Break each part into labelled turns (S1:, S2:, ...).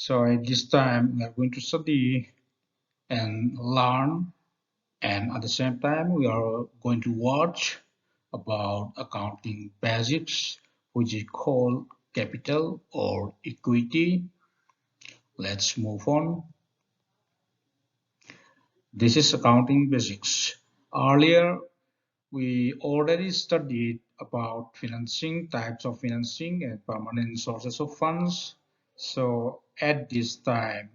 S1: So at this time, we are going to study and learn, and at the same time, we are going to watch about accounting basics, which is called capital or equity. Let's move on. This is accounting basics. Earlier, we already studied about financing, types of financing, and permanent sources of funds. So at this time,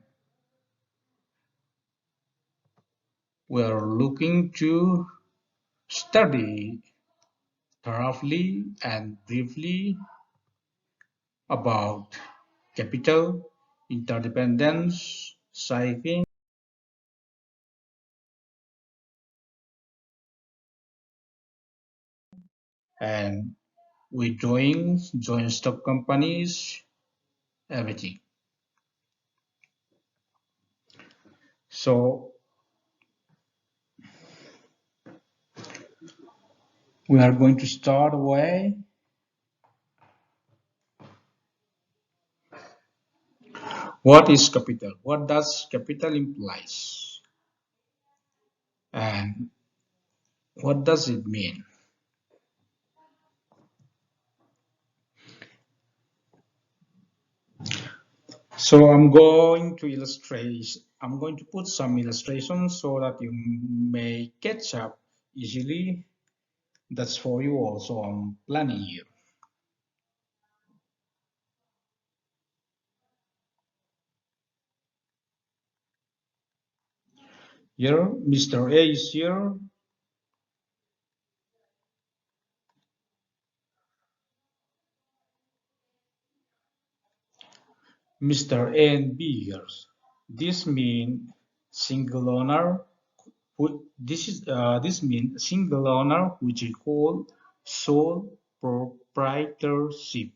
S1: we are looking to study thoroughly and briefly about capital, interdependence, saving, and withdrawing, joint stock companies, everything. So we are going to start away. What is capital? What does capital implies? And what does it mean? So I'm going to put some illustrations so that you may catch up easily. That's for you also. I'm planning you. Here, Mr. A is here. Mr. A and B here. This means single owner. This means single owner, which is called sole proprietorship,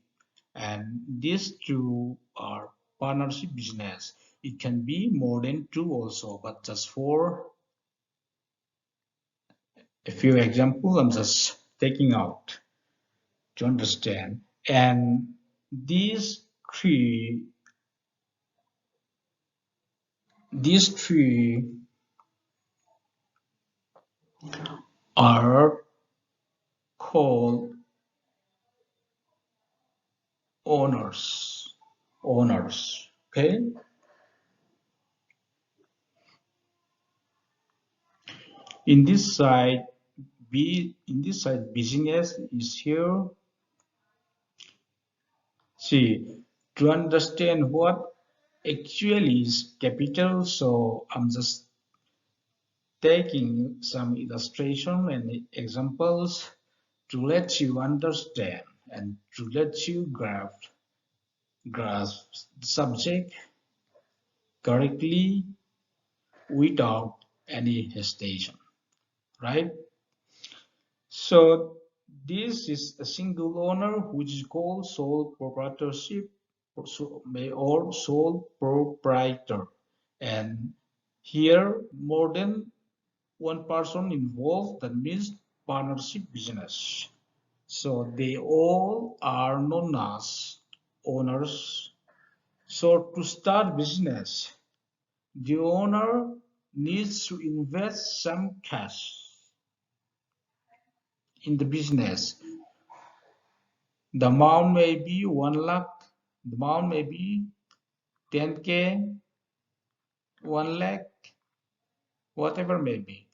S1: and these two are partnership business. It can be more than two also, but just for a few examples, I'm just taking out to understand. And these three, these three are called owners. Owners. Okay. In this side, business is here. See, to understand what actually is capital, so I'm just taking some illustration and examples to let you understand and to let you grasp the subject correctly without any hesitation, right? So this is a single owner, which is called sole proprietorship or sole proprietor. And here more than one person involved, that means partnership business. So they all are known as owners. So to start business, the owner needs to invest some cash in the business. The amount may be 1 lakh, the amount may be 10K, 1 lakh, whatever may be.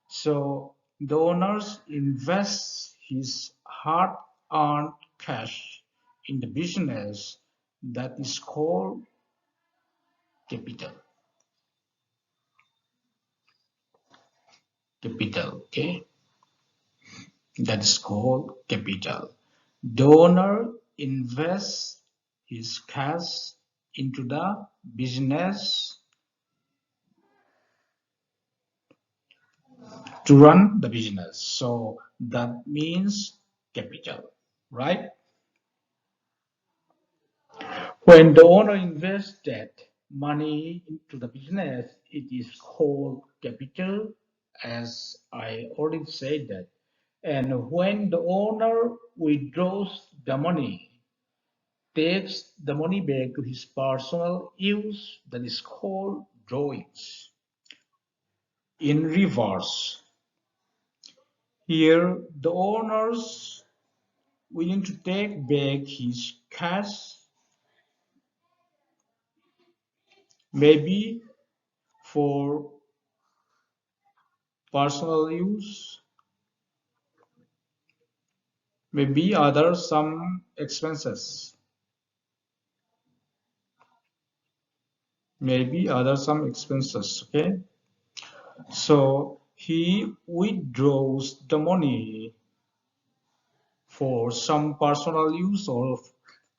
S1: So the owners invest his hard-earned cash in the business that is called capital. Capital, okay? That is called capital. The owner invests his cash into the business to run the business. So that means capital, right? When the owner invests that money into the business, it is called capital, as I already said that. And when the owner withdraws the money, takes the money back to his personal use, that is called drawings. In reverse, here the owners willing to take back his cash, maybe for personal use, maybe other some expenses, okay. So he withdraws the money for some personal use or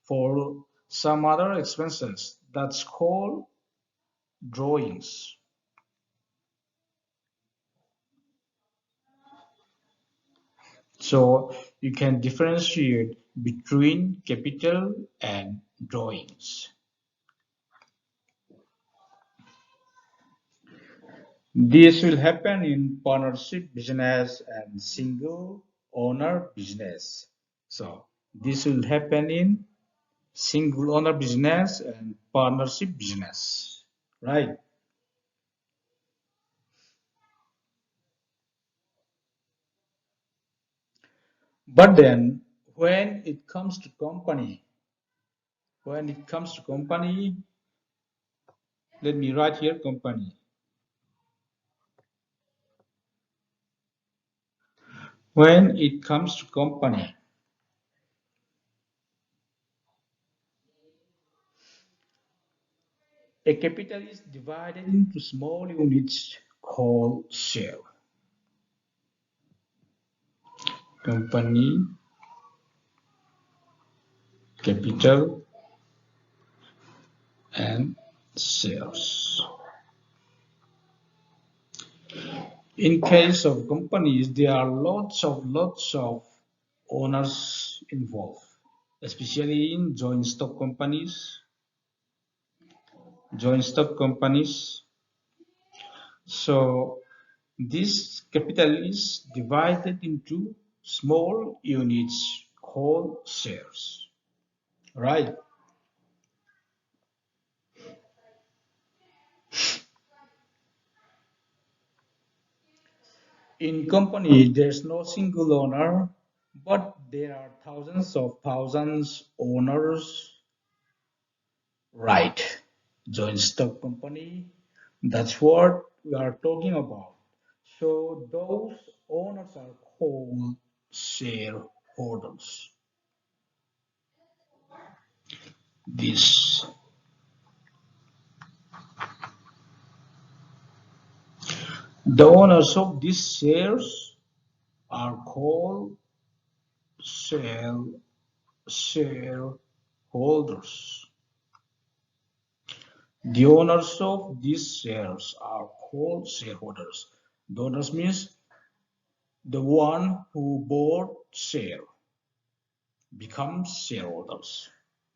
S1: for some other expenses. That's called drawings. So you can differentiate between capital and drawings. This will happen in partnership business and single owner business. So this will happen in single owner business and partnership business, right? But then when it comes to company, let me write here company. When it comes to company, a capital is divided into small units called share. Company capital and shares. In case of companies, there are lots of owners involved, especially in joint stock companies. So this capital is divided into small units called shares, right? In company, there's no single owner, but there are thousands owners, right? Joint stock company, that's what we are talking about. So those owners are called shareholders. This the owners of these shares are called share shareholders. The owners of these shares are called shareholders. The owners means the one who bought share becomes shareholders,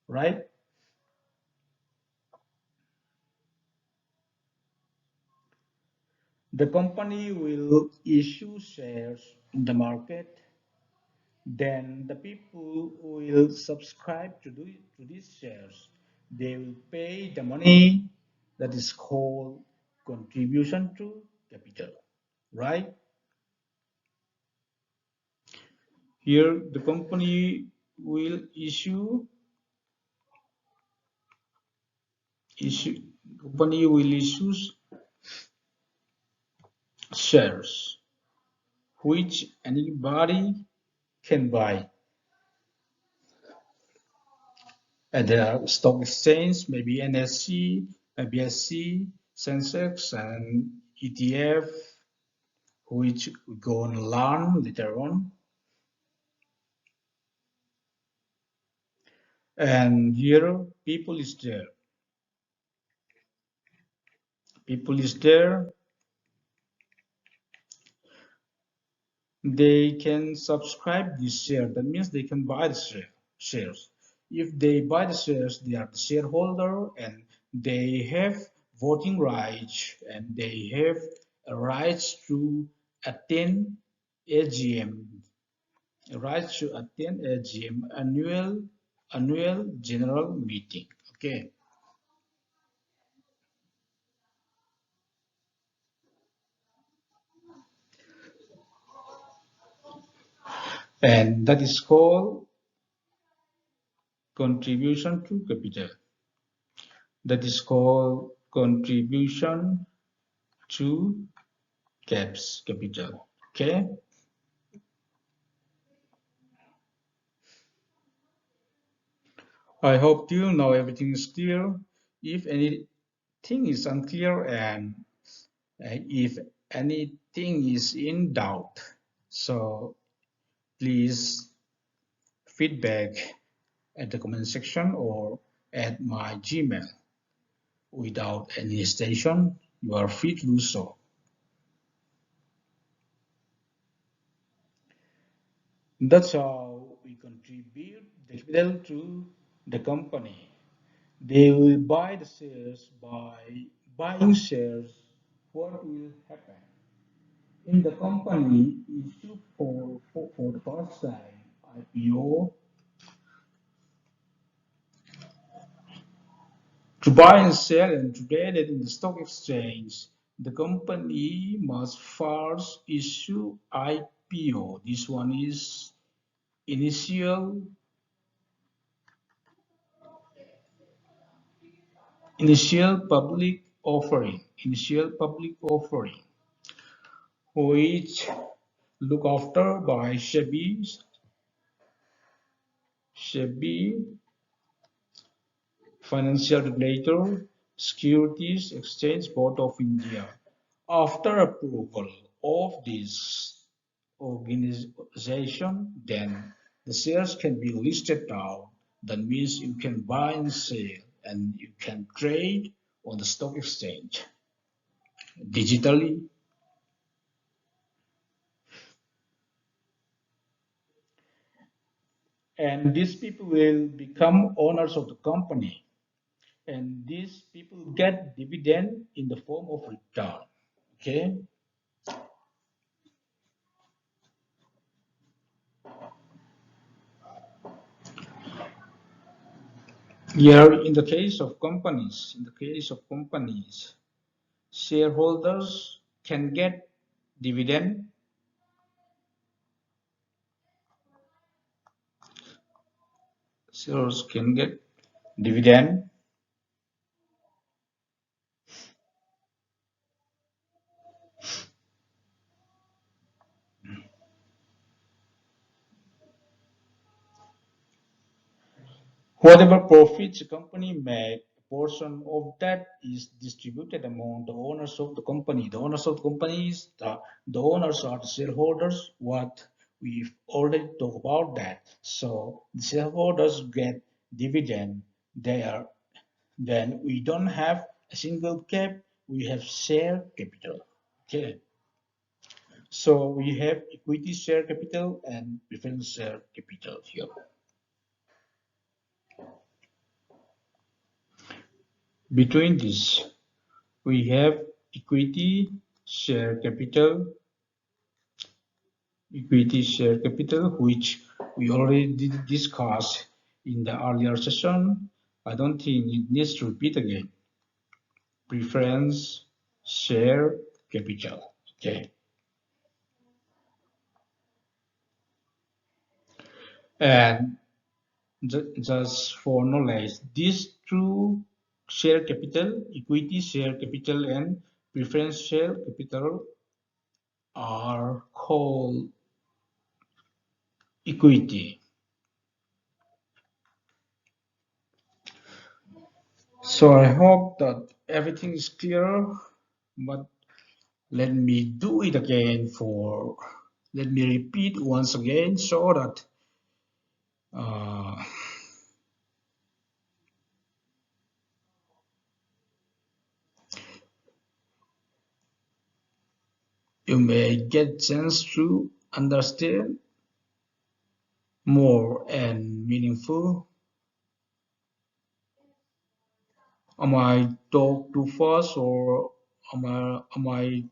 S1: right? The company will issue shares in the market, then the people who will subscribe to these shares, they will pay the money that is called contribution to capital, right? Here the will issue company will issue shares which anybody can buy at the stock exchange, maybe NSC, maybe SC, Sensex, and ETF, which we go and learn later on. And here, People is there. They can subscribe this share. That means they can buy the shares. If they buy the shares, they are the shareholder and they have voting rights and they have rights to attend AGM, rights to attend AGM annual annual general meeting. Okay, and that is called contribution to capital. That is called contribution to capital. Okay, I hope you know everything is clear. If anything is unclear and if anything is in doubt, so please feedback at the comment section or at my Gmail. Without any hesitation, you are free to do so. That's how we contribute the capital to the company. They will buy the shares. By buying shares, what will happen? In the company issue for the first time IPO, to buy and sell and trade it in the stock exchange, the company must first issue IPO. This one is initial initial public offering, which looked after by SEBI financial regulator, Securities Exchange Board of India. After approval of this organization, then the shares can be listed out. That means you can buy and sell and you can trade on the stock exchange digitally. And these people will become owners of the company. And these people get dividend in the form of return. Okay. Here, in the case of companies, shareholders can get dividend. Shareholders can get dividend. Whatever profits a company make, a portion of that is distributed among the owners of the company. The owners of the companies, the owners are the shareholders. What we've already talked about that. So the shareholders get dividend. Then we don't have a single cap. We have share capital. Okay. So we have equity share capital and preference share capital here. Between this, we have equity share capital, which we already discussed in the earlier session. I don't think it needs to repeat again. Preference share capital. Okay. And just for knowledge, these two share capital, equity share capital and preference share capital are called equity. So I hope that everything is clear, but let me do it again let me repeat once again so that uh, you may get chance to understand more and meaningful. Am I talk too fast or am I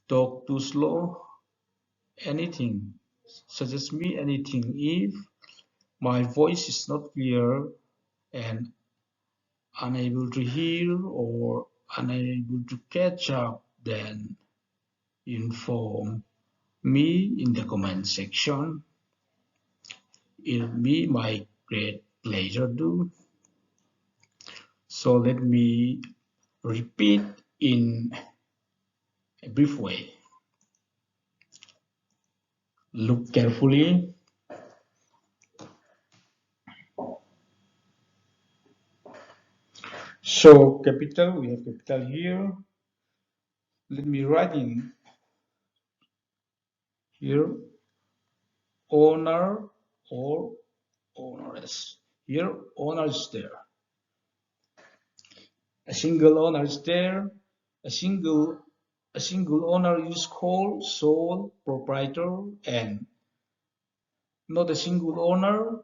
S1: talk too slow? Anything. Suggest me anything. If my voice is not clear and unable to hear or unable to catch up, then inform me in the comment section. It'll be my great pleasure to. So let me repeat in a brief way. Look carefully. So capital, we have capital here. Let me write in here owner or owners. Here owner is there. A single owner is there. A single owner is called sole proprietor, and not a single owner.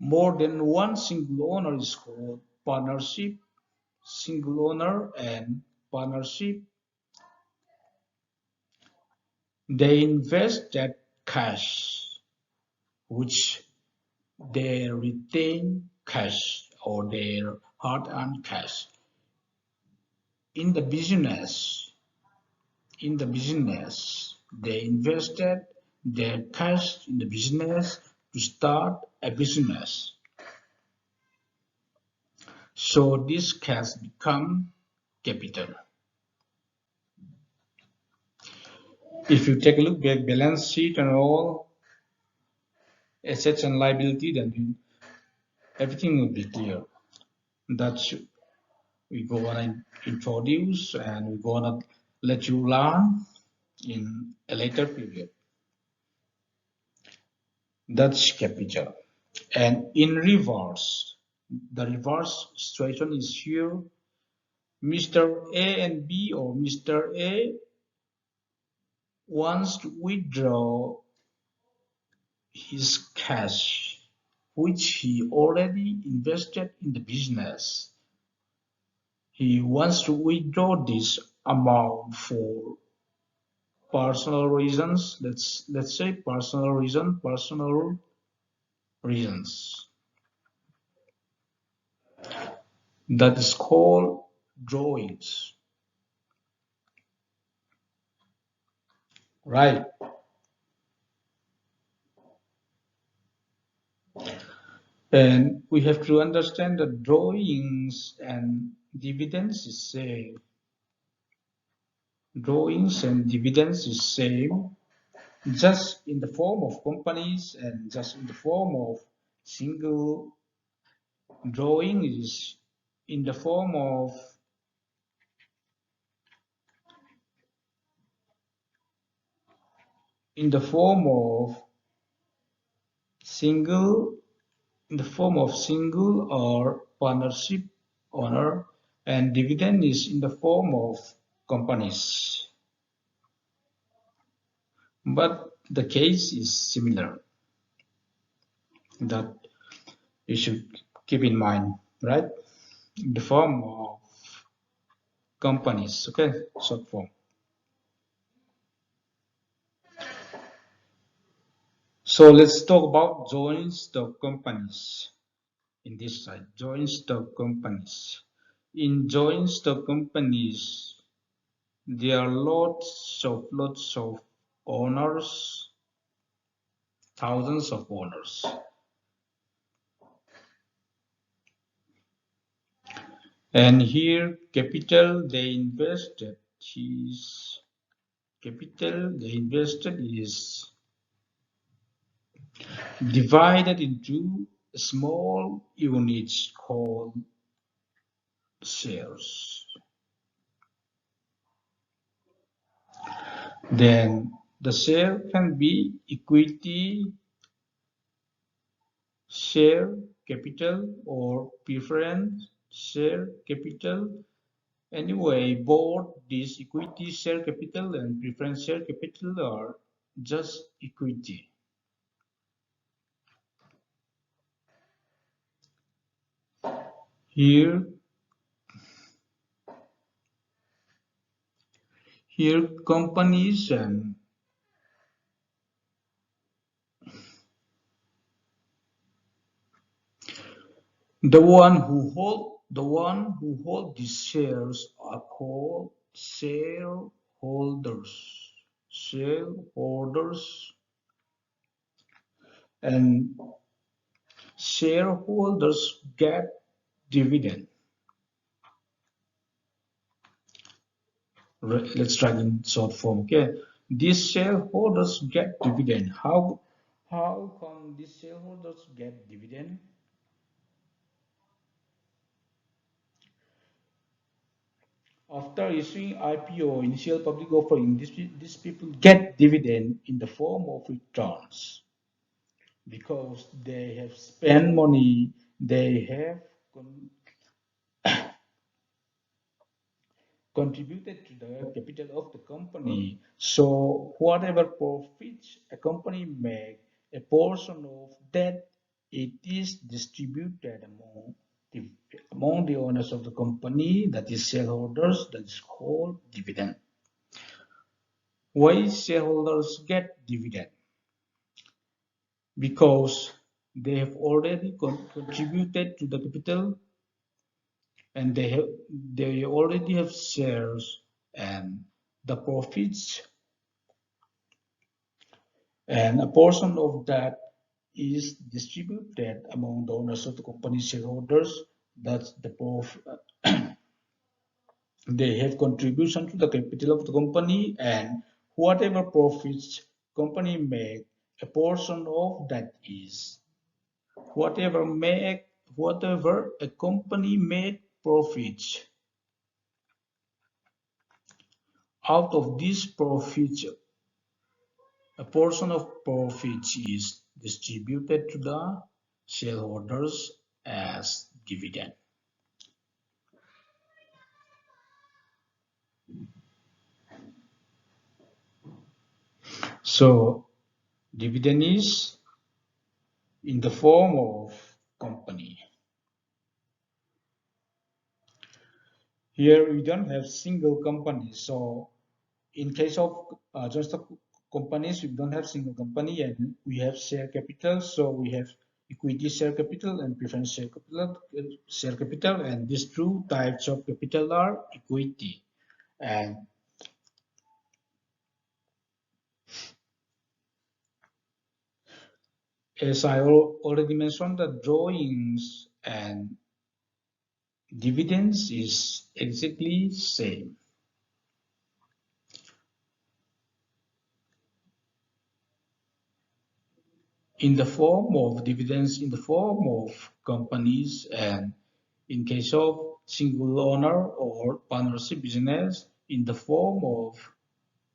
S1: More than one single owner is called partnership, single owner, and partnership. They invest that cash, which they retain cash or their hard-earned cash in the business. In the business, they invested their cash in the business to start a business. So this cash become capital. If you take a look at balance sheet and all assets and liability, then everything will be clear. That's we go on and introduce and we go on and let you learn in a later period. That's capital. And in reverse, the reverse situation is here. Mr. A and B, or Mr. A wants to withdraw his cash, which he already invested in the business. He wants to withdraw this amount for personal reasons. Let's say personal reasons. That is called drawings. Right. And we have to understand that drawings and dividends is same. Drawings and dividends is same, just in the form of companies and just in the form of single. Drawing is in the form of single or partnership owner, and dividend is in the form of companies. But the case is similar. That you should keep in mind, right? In the form of companies, okay, short form. So let's talk about joint stock companies. In this side, joint stock companies. In joint stock companies, there are lots of owners, thousands of owners. And here capital they invested is divided into small units called shares. Then the share can be equity share capital or preference share capital. Anyway, both this equity share capital and preference share capital are just equity. Here companies, and The one who hold these shares are called shareholders. Shareholders and shareholders get dividend. Let's try in short form. Okay, these shareholders get dividend. How come these shareholders get dividend? After issuing IPO, initial public offering, these people get dividend in the form of returns because they have spent money, they have contributed to the capital of the company. So whatever profits a company make, a portion of that it is distributed the, among the owners of the company, that is shareholders, that is called dividend. Why shareholders get dividend? Because they have already contributed to the capital and they already have shares, and the profits and a portion of that is distributed among the owners of the company shareholders. That's the they have contribution to the capital of the company, and whatever profits company make, a portion of that is whatever a company made profits, out of these profits a portion of profits is distributed to the shareholders as dividend. So dividend is in the form of company. Here we don't have single company. So in case of just the companies, we don't have single company and we have share capital. So we have equity share capital and preference share capital, and these two types of capital are equity. And as I already mentioned, the drawings and dividends is exactly same. In the form of dividends, in the form of companies, and in case of single owner or partnership business, in the form of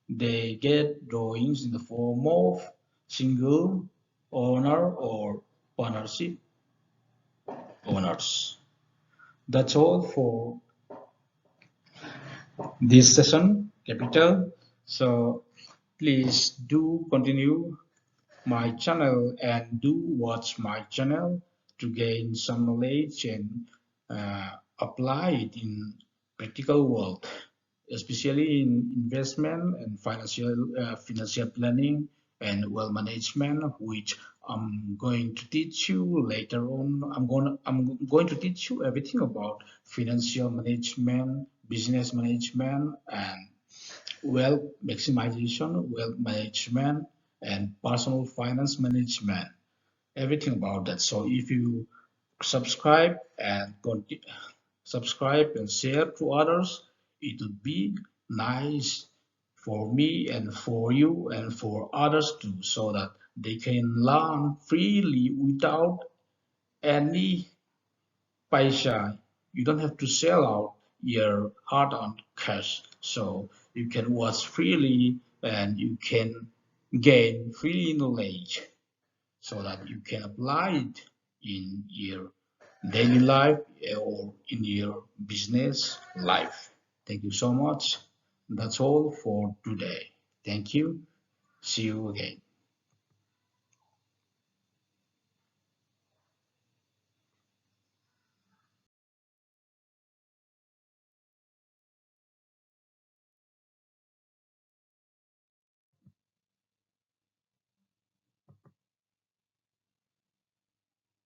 S1: they get drawings in the form of single owner or partnership owners. That's all for this session, capital. So please do continue my channel and do watch my channel to gain some knowledge and apply it in practical world, especially in investment and financial planning and wealth management, which I'm going to teach you later on. I'm going to teach you everything about financial management, business management, and wealth maximization, wealth management, and personal finance management. Everything about that. So if you subscribe and subscribe and share to others, it would be nice for me and for you and for others too, so that they can learn freely without any paisa. You don't have to sell out your hard-earned cash, so you can watch freely and you can gain free knowledge so that you can apply it in your daily life or in your business life. Thank you so much. That's all for today. Thank you. See you again.